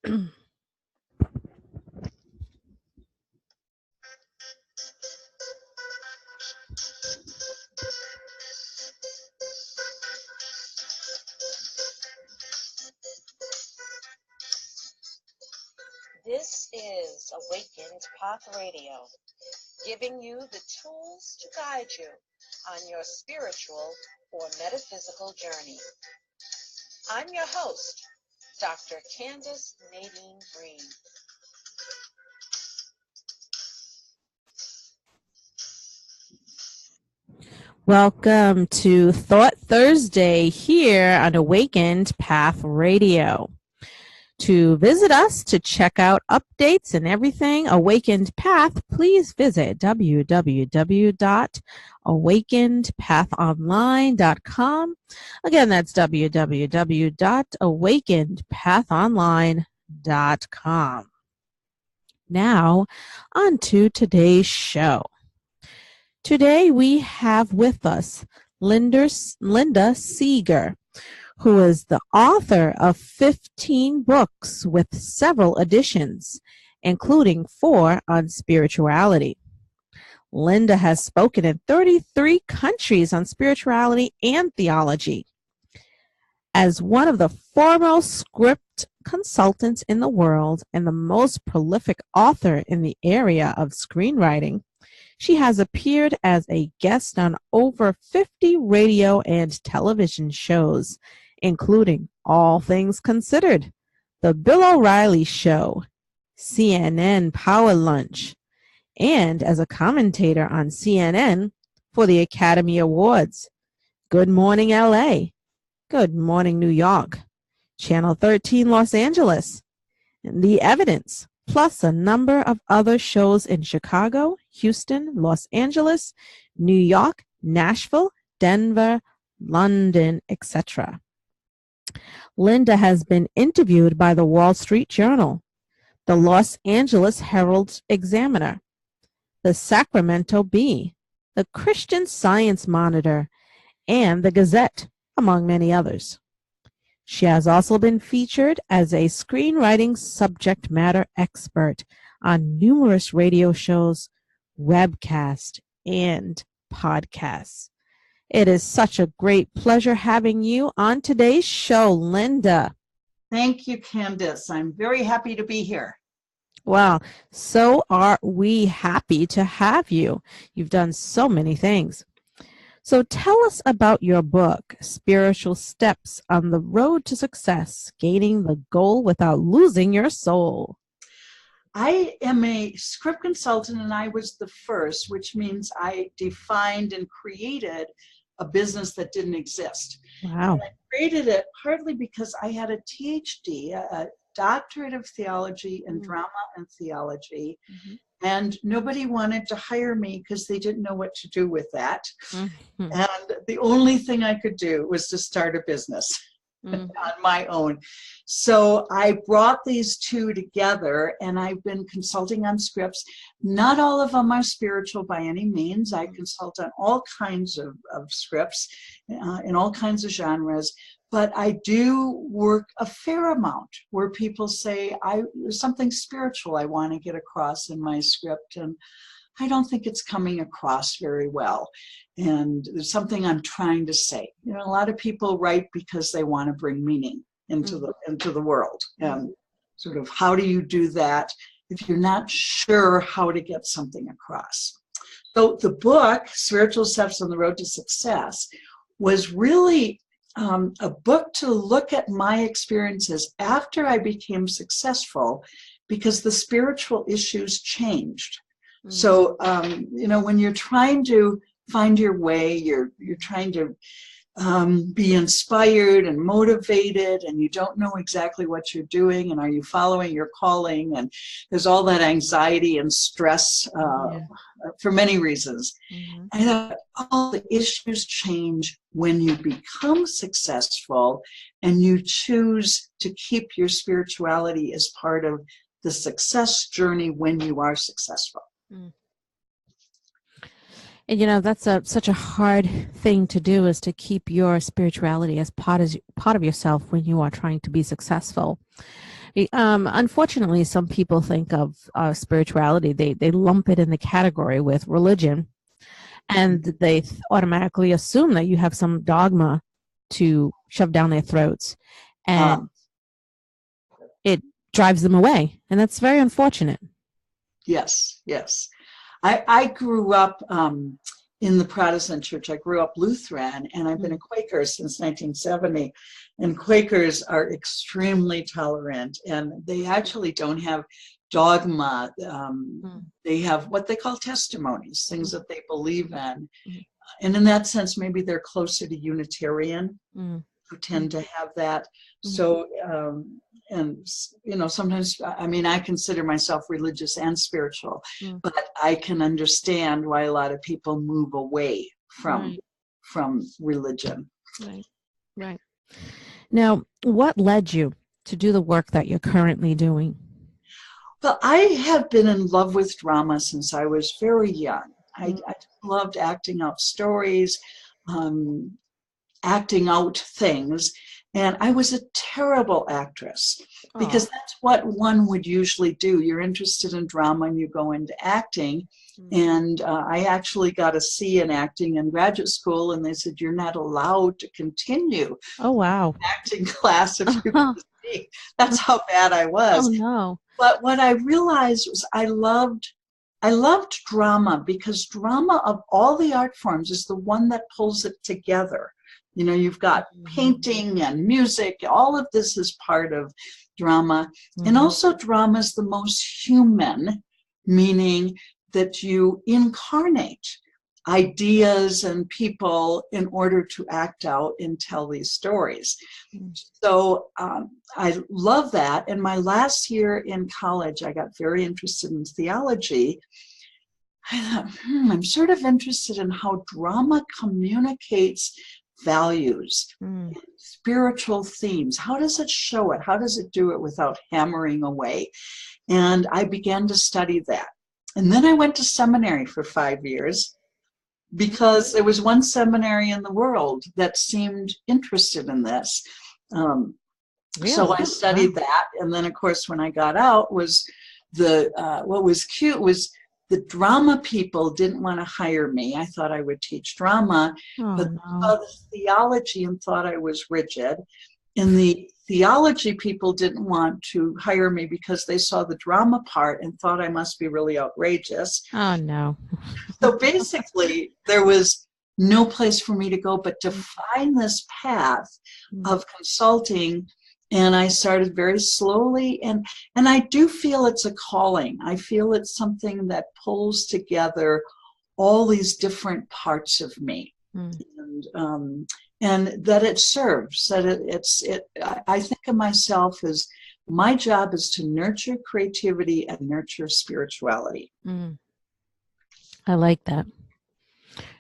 This is Awakened Path Radio, giving you the tools to guide you on your spiritual or metaphysical journey. I'm your host, Dr. Candace Nadine Green. Welcome to Thought Thursday here on Awakened Path Radio. To visit us, to check out updates and everything, Awakened Path, please visit www.awakenedpathonline.com. Again, that's www.awakenedpathonline.com. Now, on to today's show. Today we have with us Linda Seger, who is the author of 15 books with several editions, including 4 on spirituality. Linda has spoken in 33 countries on spirituality and theology. As one of the foremost script consultants in the world and the most prolific author in the area of screenwriting, she has appeared as a guest on over 50 radio and television shows, including All Things Considered, The Bill O'Reilly Show, CNN Power Lunch, and as a commentator on CNN for the Academy Awards, Good Morning LA, Good Morning New York, Channel 13 Los Angeles, and The Evidence, plus a number of other shows in Chicago, Houston, Los Angeles, New York, Nashville, Denver, London, etc. Linda has been interviewed by the Wall Street Journal, the Los Angeles Herald Examiner, the Sacramento Bee, the Christian Science Monitor, and the Gazette, among many others. She has also been featured as a screenwriting subject matter expert on numerous radio shows, webcasts, and podcasts. It is such a great pleasure having you on today's show, Linda. Thank you, Candace. I'm very happy to be here. Well, so are we happy to have you. You've done so many things. So tell us about your book, Spiritual Steps on the Road to Success, Gaining the Goal Without Losing Your Soul. I am a script consultant, and I was the first, which means I defined and created a business that didn't exist. Wow. And I created it partly because I had a PhD, a doctorate of theology and drama and theology, and nobody wanted to hire me because they didn't know what to do with that. And the only thing I could do was to start a business on my own. So I brought these two together, and I've been consulting on scripts. Not all of them are spiritual by any means. I consult on all kinds of scripts in all kinds of genres. But I do work a fair amount where people say, there's something spiritual I want to get across in my script, and I don't think it's coming across very well. And there's something I'm trying to say. You know, a lot of people write because they want to bring meaning into the world. And sort of, how do you do that if you're not sure how to get something across? So the book, Spiritual Steps on the Road to Success, was really a book to look at my experiences after I became successful, because the spiritual issues changed. So, you know, when you're trying to find your way, you're trying to be inspired and motivated, and you don't know exactly what you're doing, and are you following your calling, and there's all that anxiety and stress for many reasons. And all the issues change when you become successful and you choose to keep your spirituality as part of the success journey when you are successful. And, you know, that's such a hard thing to do, is to keep your spirituality as part of yourself when you are trying to be successful. Unfortunately, some people think of spirituality, they lump it in the category with religion, and they automatically assume that you have some dogma to shove down their throats, and it drives them away, and that's very unfortunate. Yes, yes. I grew up in the Protestant church. I grew up Lutheran, and I've been a Quaker since 1970. And Quakers are extremely tolerant, and they actually don't have dogma. They have what they call testimonies, things that they believe in. And in that sense, maybe they're closer to Unitarian, who tend to have that. So, and sometimes, I mean, I consider myself religious and spiritual, but I can understand why a lot of people move away from religion. Right. Now, what led you to do the work that you're currently doing? Well, I have been in love with drama since I was very young. I loved acting out stories, acting out things. And I was a terrible actress because that's what one would usually do. You're interested in drama and you go into acting. And I actually got a C in acting in graduate school, and they said, you're not allowed to continue. Oh, wow. Acting class if you get a C. That's how bad I was. Oh, no. But what I realized was I loved drama, because drama of all the art forms is the one that pulls it together. You know, you've got painting and music. All of this is part of drama. And also drama is the most human, meaning that you incarnate ideas and people in order to act out and tell these stories. So I love that. And my last year in college, I got very interested in theology. I thought, I'm sort of interested in how drama communicates values, spiritual themes. How does it show it? How does it do it without hammering away? And I began to study that. And then I went to seminary for 5 years, because there was one seminary in the world that seemed interested in this. So I studied that. And then, of course, when I got out, was what was cute was the drama people didn't want to hire me. I thought I would teach drama, but they saw the theology and thought I was rigid. And the theology people didn't want to hire me because they saw the drama part and thought I must be really outrageous. Oh, no. So basically, there was no place for me to go but to find this path of consulting. And I started very slowly, and I do feel it's a calling. I feel it's something that pulls together all these different parts of me, and that it serves. That I think of myself as my job is to nurture creativity and nurture spirituality. I like that.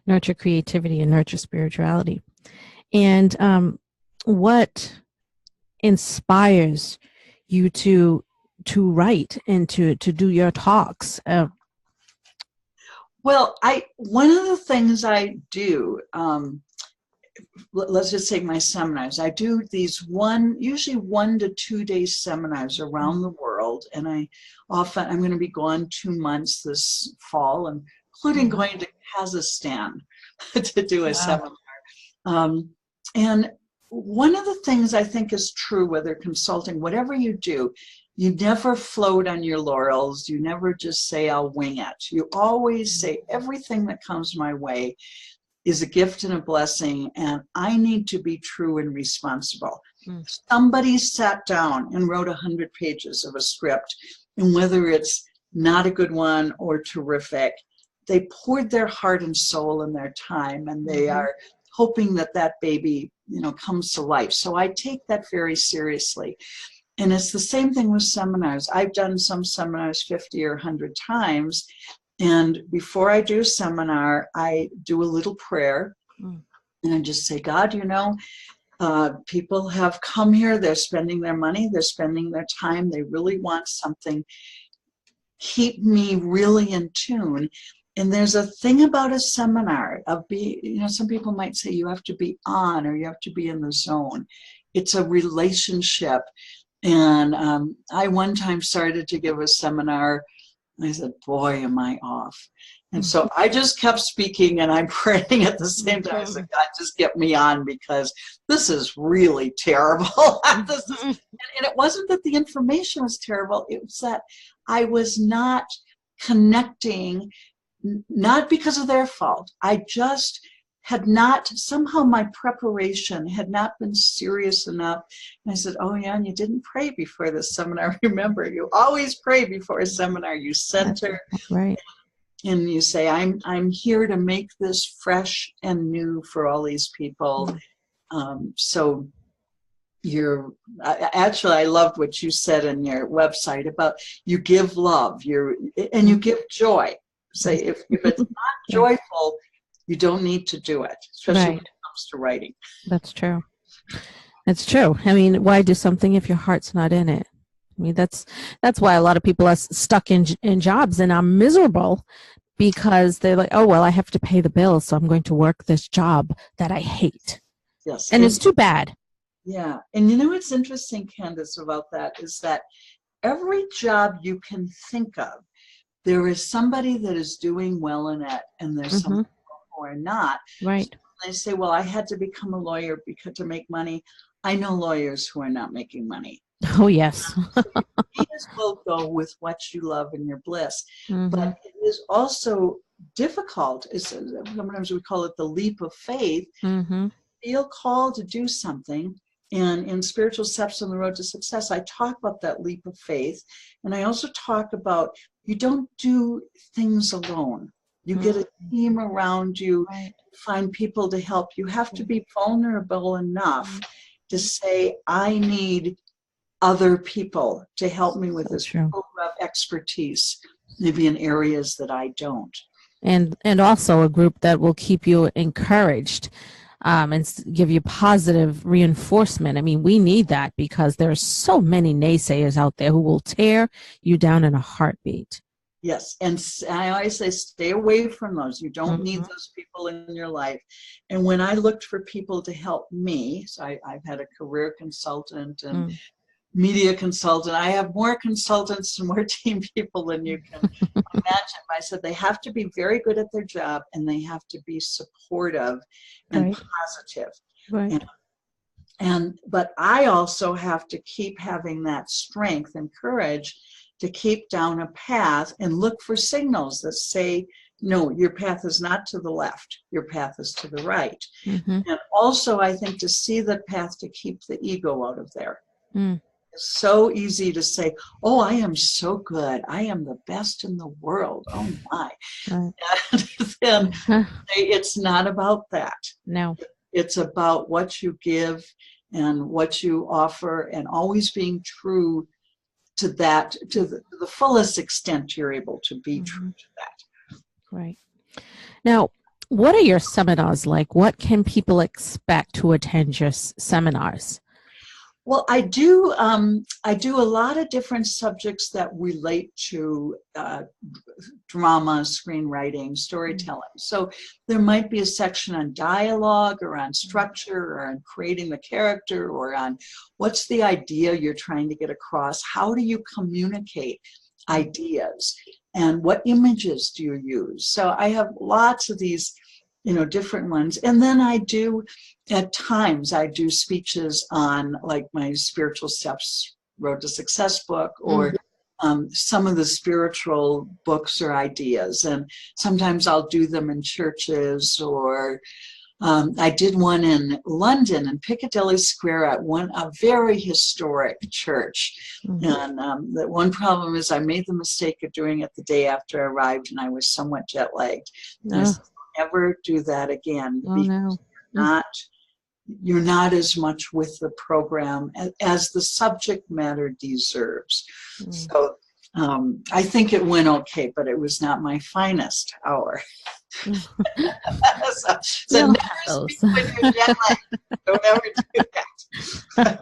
Nurture creativity and nurture spirituality. And what inspires you to write and to do your talks? Well, one of the things I do, let's just take my seminars. I do these usually 1 to 2 day seminars around the world, and I'm going to be gone 2 months this fall, including going to Kazakhstan to do a seminar. And one of the things I think is true, whether consulting, whatever you do, you never float on your laurels. You never just say, I'll wing it. You always say, everything that comes my way is a gift and a blessing, and I need to be true and responsible. Somebody sat down and wrote 100 pages of a script, and whether it's not a good one or terrific, they poured their heart and soul and their time, and they are hoping that baby, comes to life. So I take that very seriously. And it's the same thing with seminars. I've done some seminars 50 or 100 times. And before I do a seminar, I do a little prayer. And I just say, God, people have come here. They're spending their money. They're spending their time. They really want something. Keep me really in tune. And there's a thing about a seminar of some people might say you have to be on or you have to be in the zone. It's a relationship. And I one time started to give a seminar. I said, boy, am I off. And so I just kept speaking and I'm praying at the same time. I said, God, just get me on because this is really terrible. And it wasn't that the information was terrible. It was that I was not connecting, not because of their fault. I just had not, somehow my preparation had not been serious enough. And I said, oh yeah, and you didn't pray before the seminar. Remember, you always pray before a seminar. You center. Right. And you say, I'm here to make this fresh and new for all these people. So actually, I loved what you said in your website about you give love, and you give joy. Say, if it's not joyful, you don't need to do it, especially when it comes to writing. That's true. It's true. I mean, why do something if your heart's not in it? I mean, that's why a lot of people are stuck in jobs and are miserable because they're like, oh, well, I have to pay the bills, so I'm going to work this job that I hate. Yes. And it's too bad. Yeah. And you know what's interesting, Candace, about that is that every job you can think of, there is somebody that is doing well in it, and there's some people who are not. Right. So they say, well, I had to become a lawyer to make money. I know lawyers who are not making money. Oh, yes. You as well go with what you love and your bliss. But it is also difficult. Sometimes we call it the leap of faith. Feel called to do something. And in Spiritual Steps on the Road to Success, I talk about that leap of faith. And I also talk about you don't do things alone. You get a team around you, find people to help. You have to be vulnerable enough to say, I need other people to help me with this program of expertise, maybe in areas that I don't. And also a group that will keep you encouraged and give you positive reinforcement. I mean, we need that because there are so many naysayers out there who will tear you down in a heartbeat. Yes, and I always say stay away from those. You don't need those people in your life. And when I looked for people to help me, so I've had a career consultant and media consultant. I have more consultants and more team people than you can imagine. I said they have to be very good at their job and they have to be supportive and positive. Right. But I also have to keep having that strength and courage to keep down a path and look for signals that say, no, your path is not to the left, your path is to the right. And also I think to see the path to keep the ego out of there. It's so easy to say, oh, I am so good. I am the best in the world. Oh my. And then it's not about that. No. It's about what you give and what you offer and always being true to that, to the fullest extent you're able to be true to that. Right. Now, what are your seminars like? What can people expect to attend your seminars? Well, I do a lot of different subjects that relate to drama, screenwriting, storytelling. So there might be a section on dialogue or on structure or on creating the character or on what's the idea you're trying to get across. How do you communicate ideas and what images do you use? So I have lots of these different ones. And then at times I do speeches on like my Spiritual Steps Road to Success book or some of the spiritual books or ideas. And sometimes I'll do them in churches or I did one in London in Piccadilly Square at a very historic church. And the one problem is I made the mistake of doing it the day after I arrived and I was somewhat jet lagged. Never do that again because you're not as much with the program as the subject matter deserves. So I think it went okay, but it was not my finest hour. so never speak when you're jet lagged. Don't ever do that.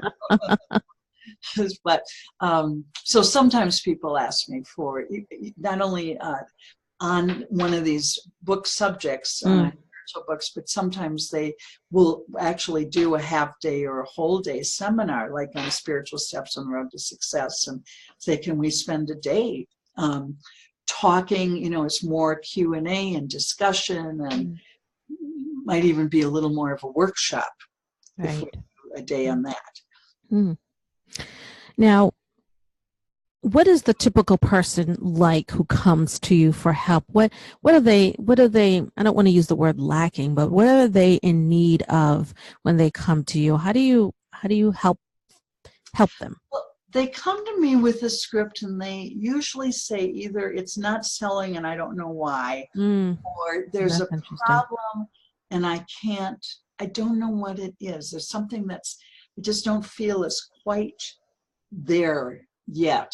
But so sometimes people ask me for not only on one of these book subjects, spiritual books, but sometimes they will actually do a half day or a whole day seminar, like on spiritual steps on the road to success, and say, can we spend a day talking? You know, it's more Q&A and discussion, and might even be a little more of a workshop if we do a day on that. Now, what is the typical person like who comes to you for help? What are they, I don't want to use the word lacking, but what are they in need of when they come to you? How do you help them? Well, they come to me with a script, and they usually say either it's not selling and I don't know why, or there's a problem and I don't know what it is. There's something I just don't feel is quite there yet.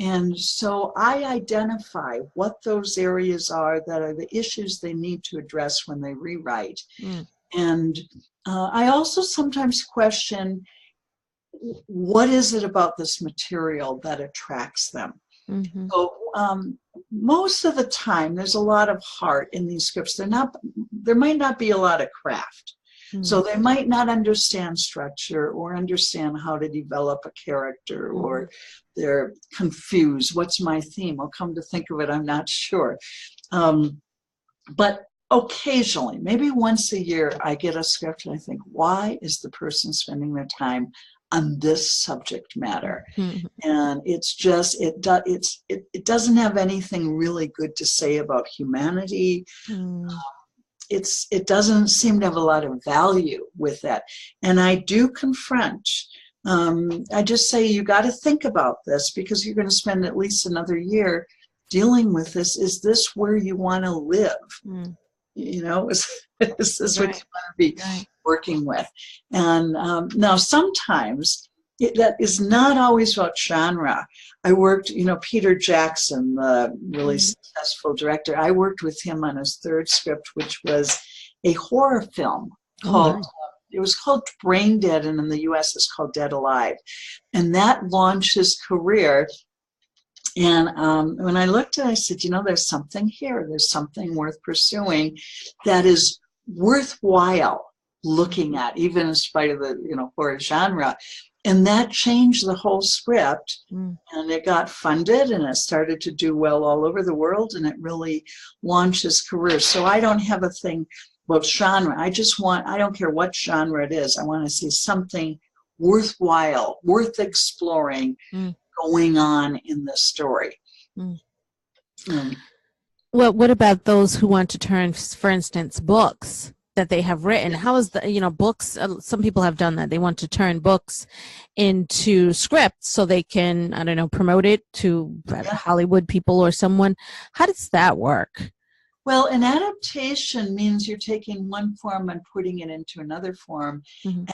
And so I identify what those areas are that are the issues they need to address when they rewrite. And I also sometimes question, what is it about this material that attracts them? So most of the time, there's a lot of heart in these scripts. There might not be a lot of craft. So they might not understand structure or understand how to develop a character, or they're confused. What's my theme? Well, come to think of it, I'm not sure. But occasionally, maybe once a year, I get a script and I think, why is the person spending their time on this subject matter? And it's just, it doesn't have anything really good to say about humanity. It doesn't seem to have a lot of value with that. And I do confront, I just say, you got to think about this, because you're going to spend at least another year dealing with this. Is this where you want to live? You know, is this what you want to be working with? And now sometimes that is not always about genre. I worked, Peter Jackson, the really successful director, I worked with him on his third script, which was a horror film called, it was called Brain Dead, and in the US it's called Dead Alive. And that launched his career. And when I looked at it, I said, there's something here. There's something worth pursuing that is worthwhile looking at, even in spite of the, horror genre. And that changed the whole script, and it got funded, and it started to do well all over the world, and it really launched his career. So I don't have a thing about genre. I don't care what genre it is. I want to see something worthwhile, worth exploring going on in the story. Well, what about those who want to turn, for instance, books that they have written? How is the, books, some people have done that. They want to turn books into scripts so they can, I don't know, promote it to Hollywood people or someone. How does that work? Well, an adaptation means you're taking one form and putting it into another form. And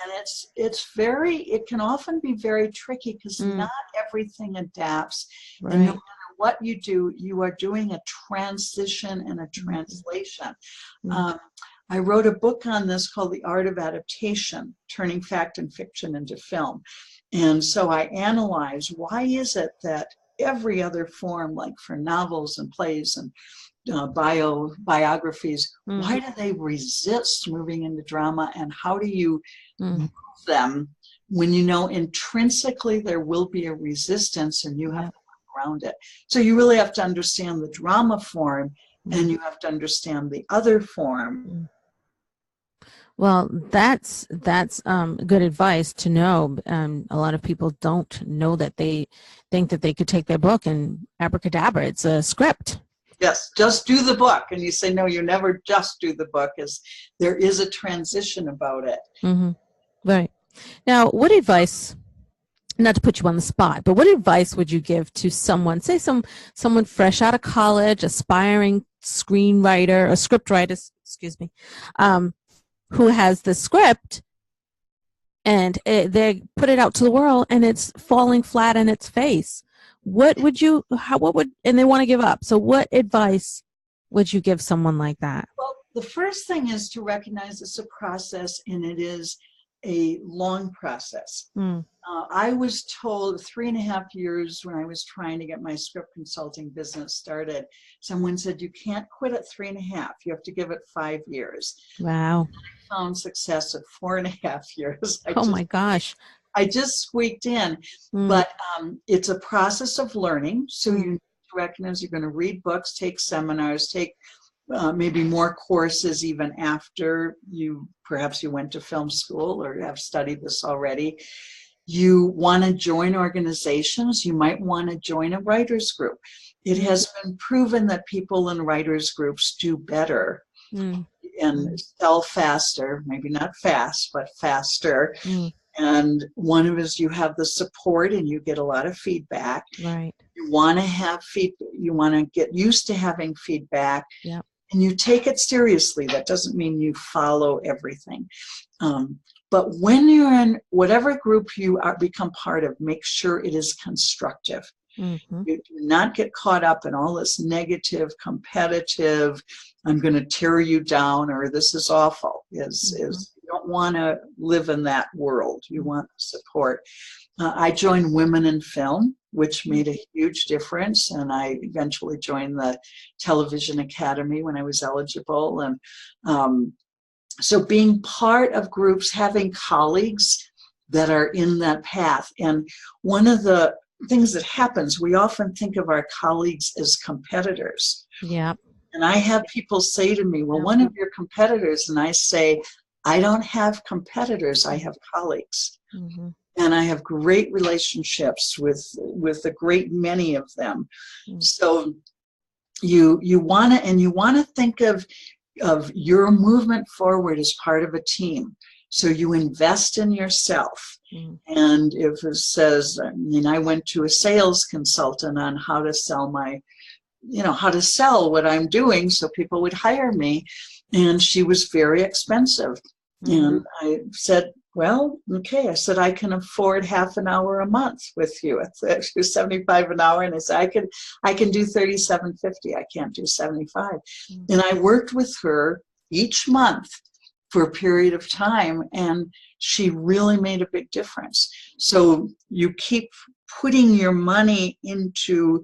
it can often be very tricky, because not everything adapts. And no matter what you do, you are doing a transition and a translation. I wrote a book on this called The Art of Adaptation, Turning Fact and Fiction into Film. And so I analyze, why is it that every other form, like for novels and plays and biographies, why do they resist moving into drama, and how do you move them when intrinsically there will be a resistance, and you have to work around it? So you really have to understand the drama form, and you have to understand the other form. Well, that's good advice to know. A lot of people don't know that. They think that they could take their book and abracadabra, it's a script. Yes, just do the book. And you say, no, you never just do the book, as there is a transition about it. Right. Now, what advice, not to put you on the spot, but what advice would you give to someone, say someone fresh out of college, aspiring screenwriter or script writer, who has the script and they put it out to the world and it's falling flat on its face? And they want to give up. So what advice would you give someone like that? Well, the first thing is to recognize it's a process, and it is a long process. Mm. I was told 3.5 years when I was trying to get my script consulting business started, someone said, you can't quit at 3.5. You have to give it 5 years. Wow. I found success at 4.5 years. Oh my gosh. I just squeaked in. Mm. But it's a process of learning. So Mm. you need to recognize you're going to read books, take seminars, take maybe more courses even after perhaps you went to film school or have studied this already. You want to join organizations. You might want to join a writers group. It has been proven that people in writers groups do better and sell faster, maybe not fast, but faster. And one of is you have the support and you get a lot of feedback. Right. You want to have feedback. You want to get used to having feedback. Yeah. And you take it seriously. That doesn't mean you follow everything. But when you're in whatever group you become part of, make sure it is constructive. Mm-hmm. You do not get caught up in all this negative, competitive, I'm going to tear you down, or this is awful. You don't want to live in that world. You want support. I joined Women in Film, which made a huge difference, and I eventually joined the Television Academy when I was eligible. And so being part of groups, having colleagues that are in that path. And one of the things that happens, we often think of our colleagues as competitors. Yeah. And I have people say to me, well, one of your competitors, and I say, I don't have competitors, I have colleagues. Mm-hmm. And I have great relationships with a great many of them. Mm-hmm. So you want to think of your movement forward as part of a team. So you invest in yourself. Mm. And if it says, I went to a sales consultant on how to sell how to sell what I'm doing so people would hire me. And she was very expensive. Mm. And I said, well, okay. I said, I can afford half an hour a month with you. She was $75 an hour. And I said, I can do $37.50. I can't do $75. Mm. And I worked with her each month for a period of time, and she really made a big difference. So you keep putting your money into,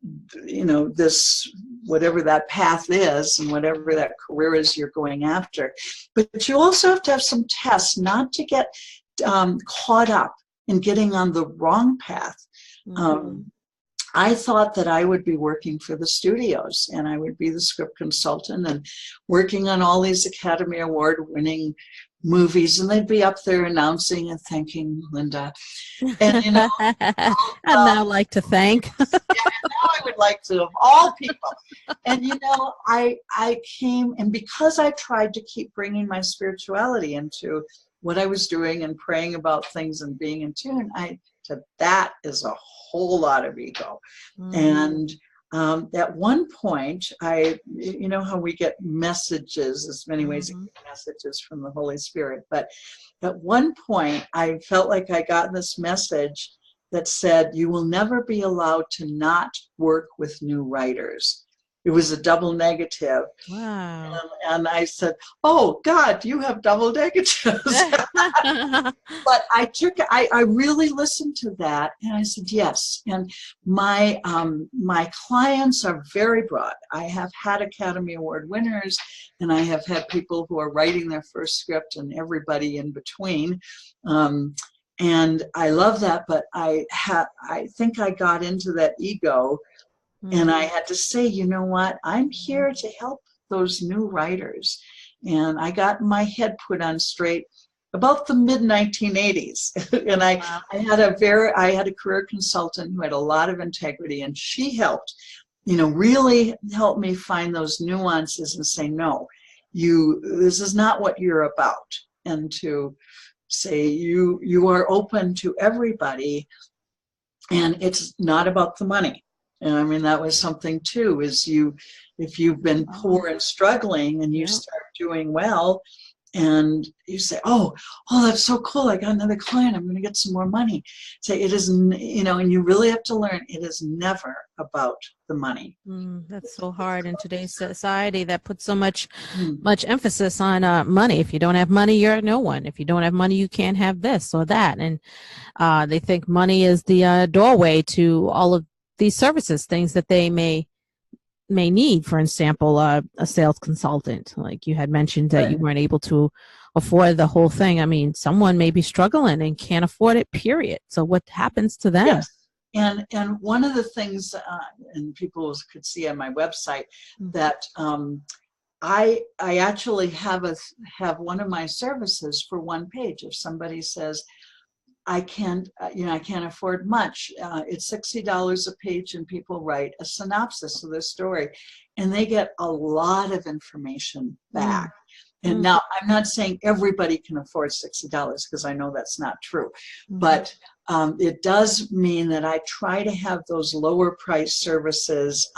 this, whatever that path is and whatever that career is you're going after. But you also have to have some tests, not to get caught up in getting on the wrong path. Mm-hmm. I thought that I would be working for the studios and I would be the script consultant and working on all these Academy Award winning movies, and they'd be up there announcing and thanking Linda. And I'd now like to thank. Now I would like to, of all people. And I came, and because I tried to keep bringing my spirituality into what I was doing and praying about things and being in tune, that is a whole lot of ego. Mm. And at one point, how we get messages, there's many ways to get messages from the Holy Spirit, but at one point I felt like I got this message that said, you will never be allowed to not work with new writers. It was a double negative. Wow. And I said, oh, God, you have double negatives. But I really listened to that, and I said, yes. And my clients are very broad. I have had Academy Award winners, and I have had people who are writing their first script and everybody in between. And I love that, but I think I got into that ego. And I had to say, you know what? I'm here to help those new writers. And I got my head put on straight about the mid-1980s. And I had a career consultant who had a lot of integrity, and she helped, really helped me find those nuances and say, no, this is not what you're about. And to say you are open to everybody, and it's not about the money. And that was something too, is if you've been poor and struggling and you start doing well, and you say, oh, that's so cool. I got another client. I'm going to get some more money. Say it is, and you really have to learn it is never about the money. That's so hard in today's society that puts so much Mm. emphasis on money. If you don't have money, you're no one. If you don't have money, you can't have this or that. And they think money is the doorway to all of these services, things that they may need. For example, a sales consultant, like you had mentioned that you weren't able to afford the whole thing. I mean, someone may be struggling and can't afford it, period. So what happens to them? Yes. And one of the things, and people could see on my website, that I actually have one of my services for one page. If somebody says, I can't afford much, it's $60 a page, and people write a synopsis of their story, and they get a lot of information back. And now I'm not saying everybody can afford $60, because I know that's not true, but it does mean that I try to have those lower price services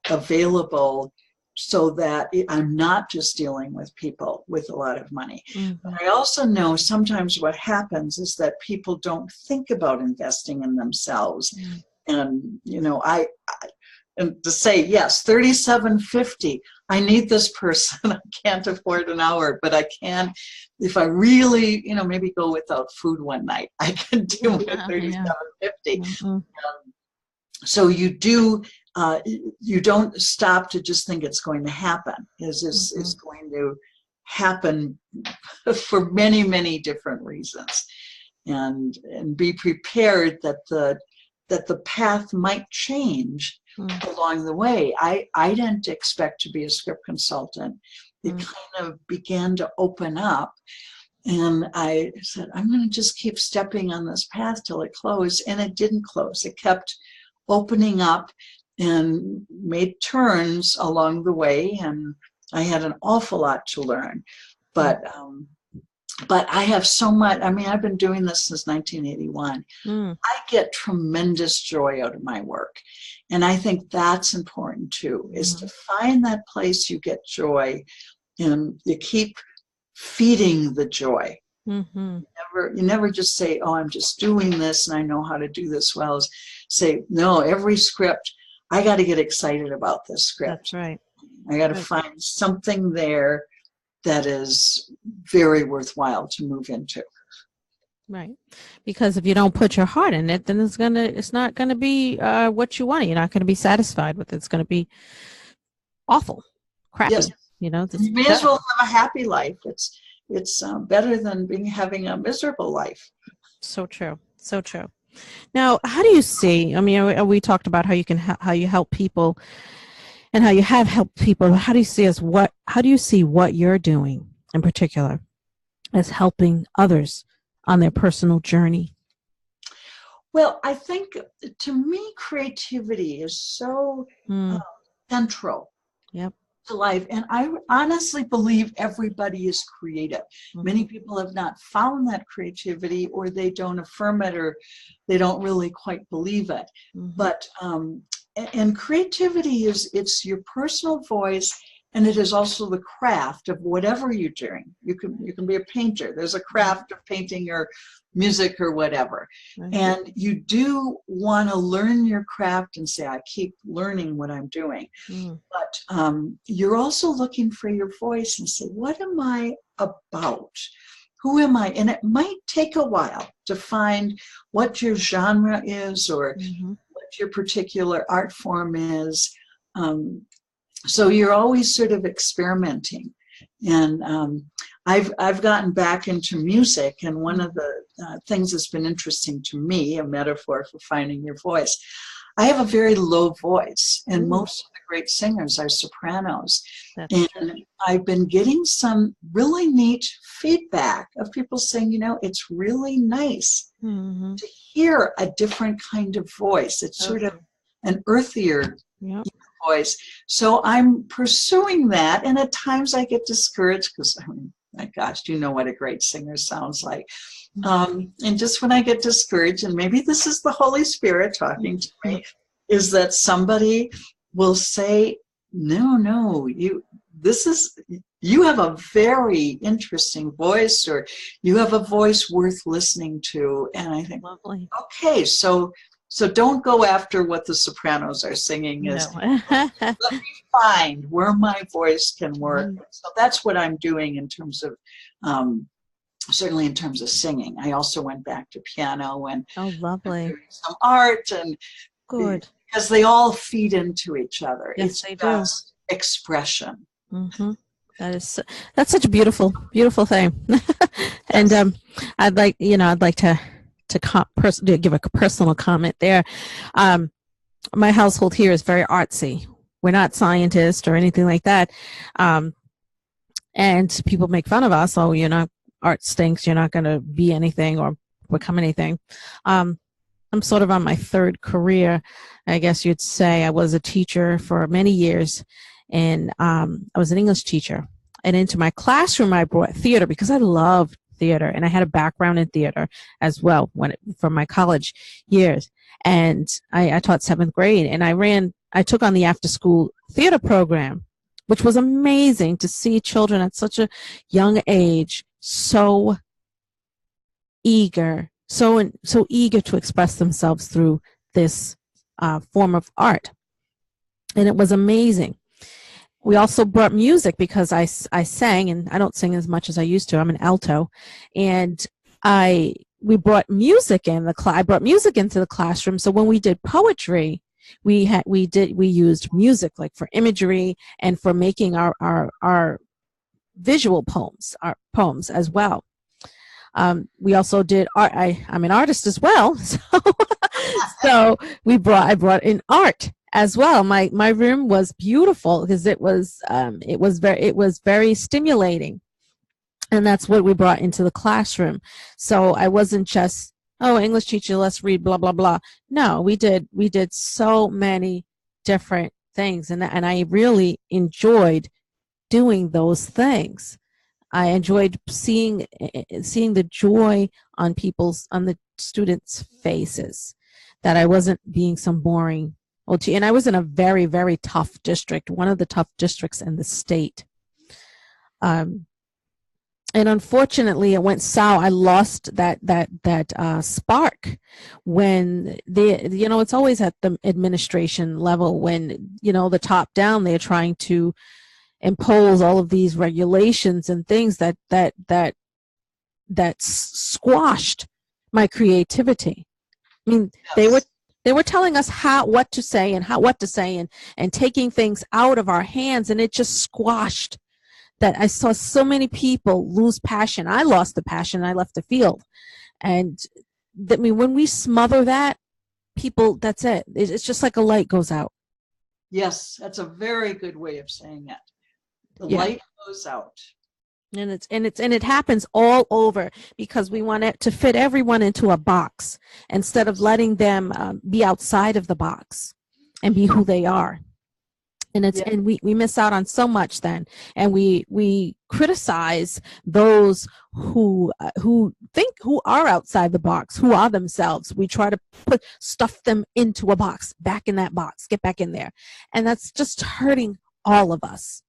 available, so that I'm not just dealing with people with a lot of money. But I also know sometimes what happens is that people don't think about investing in themselves. And, and to say, yes, $37.50, I need this person. I can't afford an hour, but I can, if I really, maybe go without food one night, I can do it at $37.50. So you don't stop to just think it's going to happen. It's going to happen for many, many different reasons, and be prepared that the path might change along the way. I didn't expect to be a script consultant. It kind of began to open up, and I said, I'm going to just keep stepping on this path till it closed, and it didn't close. It kept opening up and made turns along the way, and I had an awful lot to learn. But I have so much. I mean, I've been doing this since 1981. I get tremendous joy out of my work, and I think that's important too, is to find that place you get joy, and you keep feeding the joy. You never just say, oh, I'm just doing this and I know how to do this well. Say, no, every script, I got to get excited about this script. That's right. I got to find something there that is very worthwhile to move into. Right. Because if you don't put your heart in it, then it's not gonna be what you want. You're not gonna be satisfied with it. It's gonna be awful, crappy. Yes. You may as well have a happy life. It's better than having a miserable life. So true. So true. Now, how do you see? I mean, we talked about how you help people, and how you have helped people. How do you see what you're doing in particular as helping others on their personal journey? Well, I think, to me, creativity is so central. Yep. To life, and I honestly believe everybody is creative. Many people have not found that creativity, or they don't affirm it, or they don't really quite believe it. But and creativity it's your personal voice, and it is also the craft of whatever you're doing. You can be a painter. There's a craft of painting or music or whatever. And you do want to learn your craft and say, I keep learning what I'm doing. But you're also looking for your voice and say, what am I about? Who am I? And it might take a while to find what your genre is, or what your particular art form is. So you're always sort of experimenting. And I've gotten back into music, and one of the things that's been interesting to me, a metaphor for finding your voice, I have a very low voice, and most of the great singers are sopranos. And I've been getting some really neat feedback of people saying, it's really nice to hear a different kind of voice. It's sort of an earthier voice. So I'm pursuing that, and at times I get discouraged because, my gosh, you know what a great singer sounds like. And just when I get discouraged, and maybe this is the Holy Spirit talking to me, is that somebody will say, no, you have a very interesting voice, or you have a voice worth listening to. And I think, Lovely. okay, so don't go after what the sopranos are singing. Is No. let me find where my voice can work. So that's what I'm doing in terms of, certainly in terms of singing. I also went back to piano and Oh, lovely. some art, and Good. because they all feed into each other. Yes, It's they do. just expression. Mm-hmm. That's such a beautiful thing. And Yes. I'd like to give a personal comment there. My household here is very artsy. We're not scientists or anything like that. And people make fun of us. Oh, art stinks. You're not going to be anything or become anything. I'm sort of on my third career, I guess you'd say. I was a teacher for many years, and I was an English teacher. And into my classroom, I brought theater because I love theater, and I had a background in theater as well from my college years. And I taught 7th grade, and I took on the after-school theater program, which was amazing to see children at such a young age so eager to express themselves through this form of art. And it was amazing. We also brought music because I sang, and I don't sing as much as I used to. I'm an alto. And we brought music in I brought music into the classroom. So when we did poetry, we used music like for imagery and for making our visual poems, our poems as well. We also did art. I'm an artist as well, so I brought in art as well. My room was beautiful because it was very stimulating, and that's what we brought into the classroom. So I wasn't just, oh, English teacher, let's read blah blah blah. No, we did so many different things, and I really enjoyed doing those things. I enjoyed seeing the joy on the students' faces, that I wasn't being some boring old teacher. And I was in a very, very tough district, one of the tough districts in the state. And unfortunately, it went south. I lost that spark when it's always at the administration level when, the top down, they're trying to impose all of these regulations and things that squashed my creativity. I mean, yes. They were telling us what to say and taking things out of our hands, and it just squashed that. I saw so many people lose passion. I lost the passion. I left the field, and when we smother that, people, that's it. It's just like a light goes out. Yes, that's a very good way of saying it. The light goes out. And it happens all over because we want it to fit everyone into a box instead of letting them be outside of the box and be who they are. And we miss out on so much then, and we criticize those who are outside the box, who are themselves. We try to stuff them into a box, back in that box, get back in there, and that's just hurting all of us,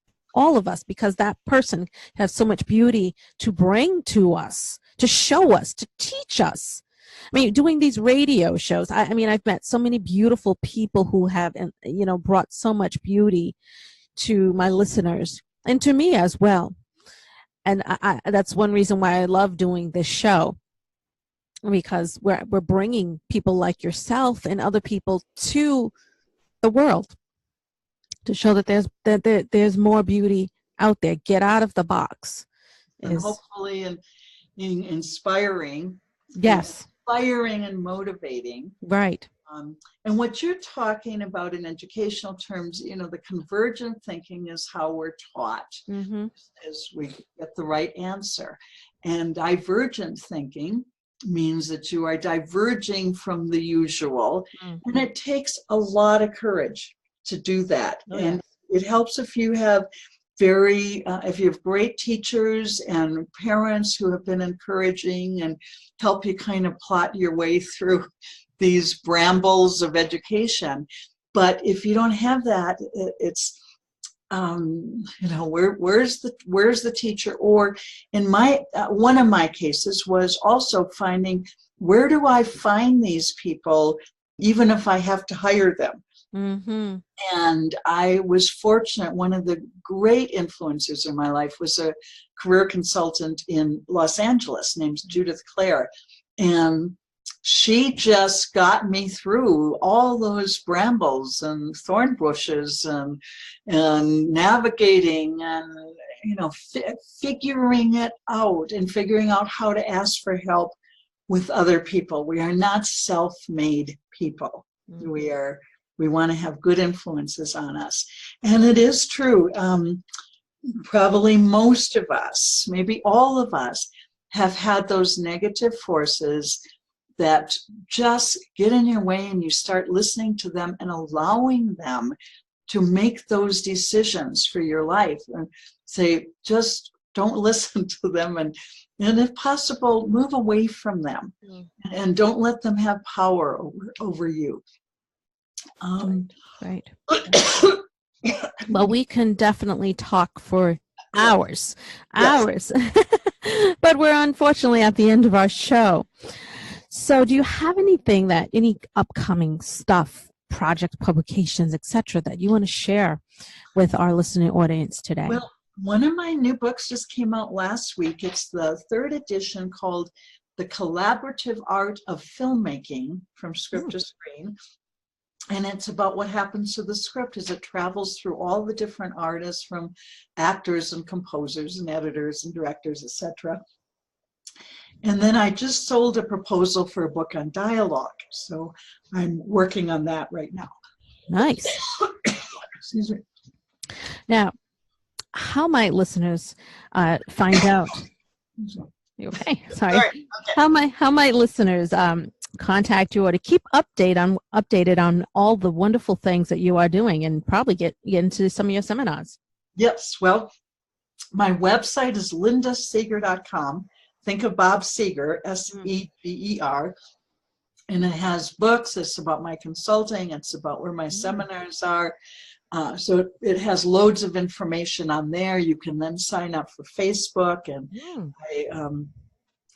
because that person has so much beauty to bring to us, to show us, to teach us. I mean, doing these radio shows, I've met so many beautiful people who have, brought so much beauty to my listeners and to me as well. And that's one reason why I love doing this show, because we're bringing people like yourself and other people to the world to show that there's more beauty out there. Get out of the box. And hopefully inspiring. Yes. Inspiring and motivating. Right. And what you're talking about in educational terms, the convergent thinking is how we're taught, as we get the right answer. And divergent thinking means that you are diverging from the usual. And it takes a lot of courage to do that. And it helps if you have if you have great teachers and parents who have been encouraging and help you kind of plot your way through these brambles of education. But if you don't have that, you know, where's the teacher? Or in my one of my cases was also finding, where do I find these people, even if I have to hire them? Mm-hmm. And I was fortunate. One of the great influences in my life was a career consultant in Los Angeles named Judith Clare. And she just got me through all those brambles and thorn bushes and navigating and, you know, figuring it out and figuring out how to ask for help with other people. We are not self-made people. Mm-hmm. We want to have good influences on us. And it is true. Probably most of us, maybe all of us, have had those negative forces that just get in your way, and you start listening to them and allowing them to make those decisions for your life. And say, just don't listen to them, and if possible, move away from them, and don't let them have power over you. Right. Well, we can definitely talk for hours, Yes. but we're unfortunately at the end of our show. So do you have any upcoming stuff, project publications, etc., that you want to share with our listening audience today? Well, one of my new books just came out last week. It's the 3rd edition, called The Collaborative Art of Filmmaking, From Script to Screen. And it's about what happens to the script as it travels through all the different artists, from actors and composers and editors and directors, etc. And then I just sold a proposal for a book on dialogue. So I'm working on that right now. Nice. Excuse me. Now, how might listeners find out? You okay? Sorry. Okay. How might listeners contact you, or to keep updated on all the wonderful things that you are doing, and probably get into some of your seminars? Yes. Well, my website is lindaseger.com. Think of Bob Seger, Seger. And it has books. It's about my consulting. It's about where my seminars are. So it has loads of information on there. You can then sign up for Facebook, and I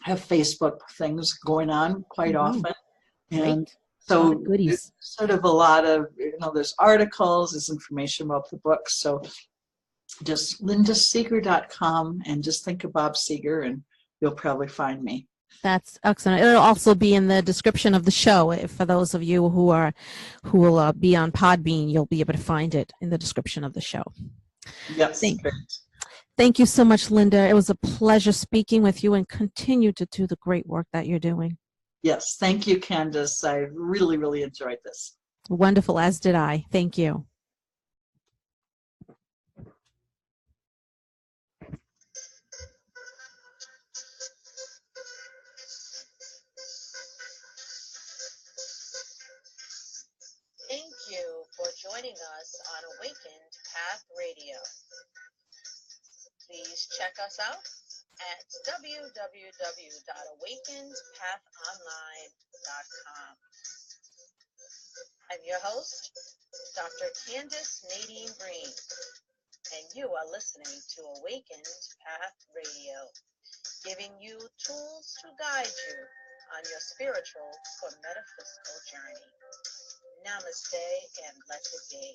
have Facebook things going on quite often. And so goodies. Sort of a lot of, there's articles, there's information about the books. So just lindaseger.com, and just think of Bob Seger, and you'll probably find me. That's excellent. It'll also be in the description of the show. For those of you who will be on Podbean, you'll be able to find it in the description of the show. Yes. Thank you so much, Linda. It was a pleasure speaking with you, and continue to do the great work that you're doing. Yes. Thank you, Candace. I really, really enjoyed this. Wonderful, as did I. Thank you. Thank you for joining us on Awakened Path Radio. Please check us out at www.awakenedpathonline.com. I'm your host, Dr. Candace Nadine Green, and you are listening to Awakened Path Radio, giving you tools to guide you on your spiritual or metaphysical journey. Namaste and blessed day.